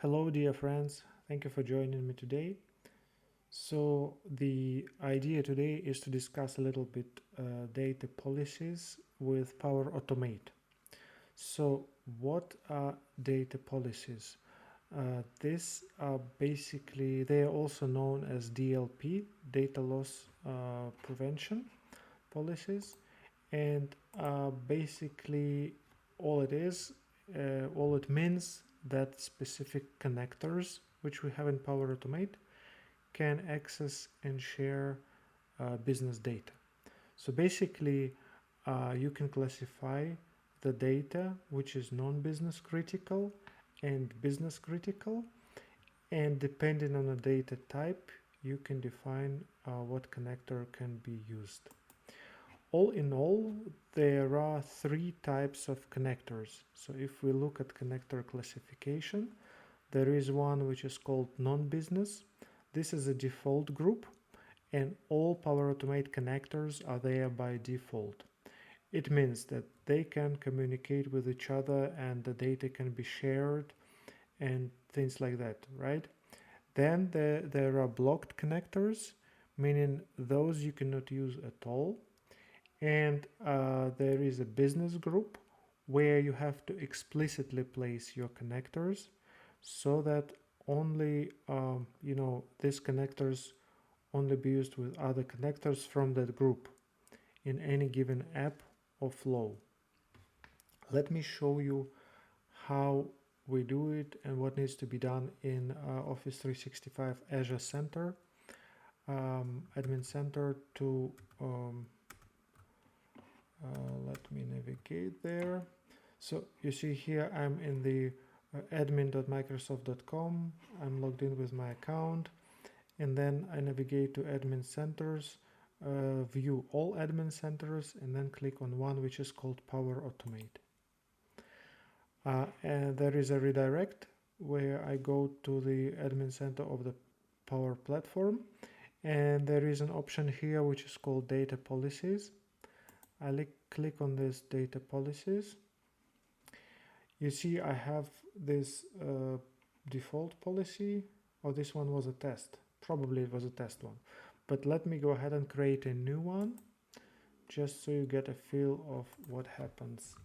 Hello, dear friends. Thank you for joining me today. So the idea today is to discuss a little bit data policies with Power Automate. So what are data policies? These are basically, they are also known as DLP, data loss prevention policies. And basically all it is, all it means that specific connectors, which we have in Power Automate, can access and share business data. So basically, you can classify the data which is non-business critical and business critical, and depending on the data type, you can define what connector can be used. All in all, there are three types of connectors. So if we look at connector classification, there is one which is called non-business. This is a default group, and all Power Automate connectors are there by default. It means that they can communicate with each other and the data can be shared and things like that, right? Then there are blocked connectors, meaning those you cannot use at all. And there is a business group where you have to explicitly place your connectors so that only these connectors only be used with other connectors from that group in any given app or flow. Let me show you how we do it and what needs to be done in Office 365 Azure Center, Admin Center to let me navigate there. So you see here I'm in the admin.microsoft.com. I'm logged in with my account, and then I navigate to admin centers, view all admin centers, and then click on one which is called Power Automate. And there is a redirect where I go to the admin center of the Power Platform, and there is an option here which is called Data Policies. I click on this Data Policies. You see I have this default policy, or this one was a test. Probably it was a test one. But let me go ahead and create a new one, just so you get a feel of what happens.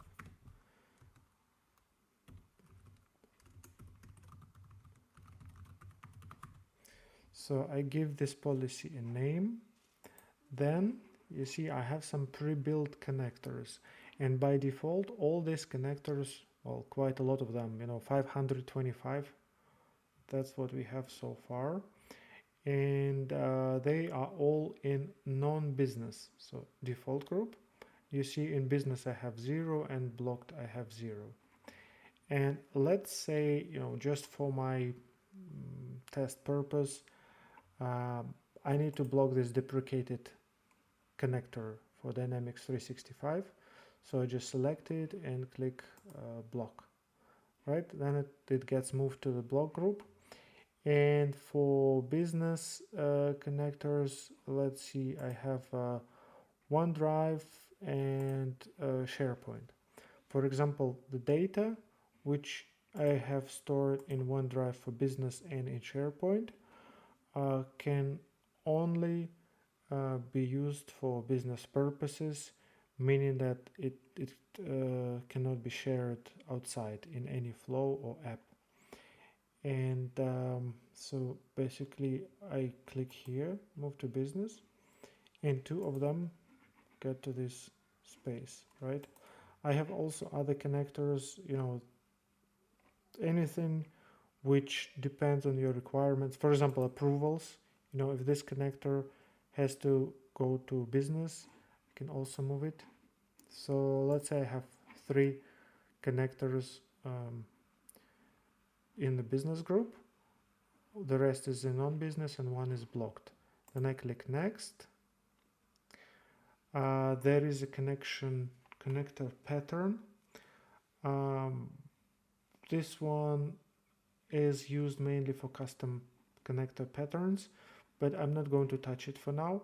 So I give this policy a name. Then you see I have some pre-built connectors, and by default all these connectors, well, quite a lot of them, 525, that's what we have so far, and they are all in non-business. So default group, you see in business I have 0 and blocked I have 0. And let's say, just for my test purpose, I need to block this deprecated connector for Dynamics 365. So I just select it and click block, right? Then it gets moved to the block group. And for business connectors, let's see, I have OneDrive and SharePoint. For example, the data which I have stored in OneDrive for business and in SharePoint can only be used for business purposes, meaning that it cannot be shared outside in any flow or app. And so basically I click here, move to business, and two of them get to this space, right? I have also other connectors, anything which depends on your requirements. For example, approvals, if this connector has to go to business, I can also move it. So let's say I have 3 connectors in the business group, the rest is in non-business, and one is blocked. Then I click next. There is a connector pattern. This one is used mainly for custom connector patterns, but I'm not going to touch it for now.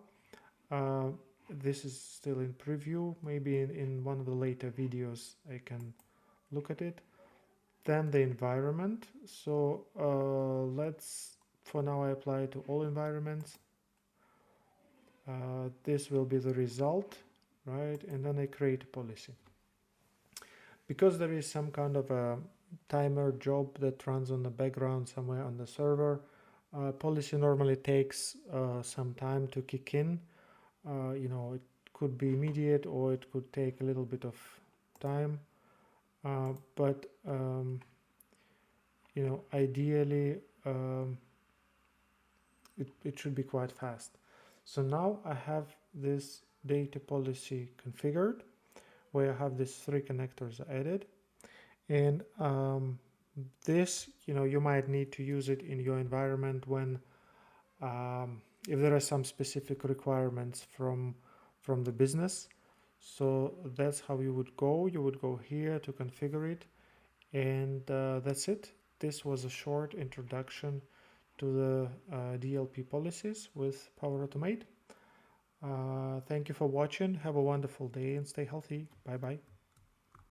This is still in preview. Maybe in one of the later videos I can look at it. then the environment. So let's, for now I apply to all environments. This will be the result, right? And then I create a policy. Because there is some kind of a timer job that runs on the background somewhere on the server, policy normally takes some time to kick in. It could be immediate or it could take a little bit of time, but ideally it should be quite fast. So now I have this data policy configured where I have these 3 connectors added, and this you might need to use it in your environment when if there are some specific requirements from the business. So that's how you would go here to configure it, and that's it. This was a short introduction to the DLP policies with Power Automate. Thank you for watching. Have a wonderful day and stay healthy. Bye bye.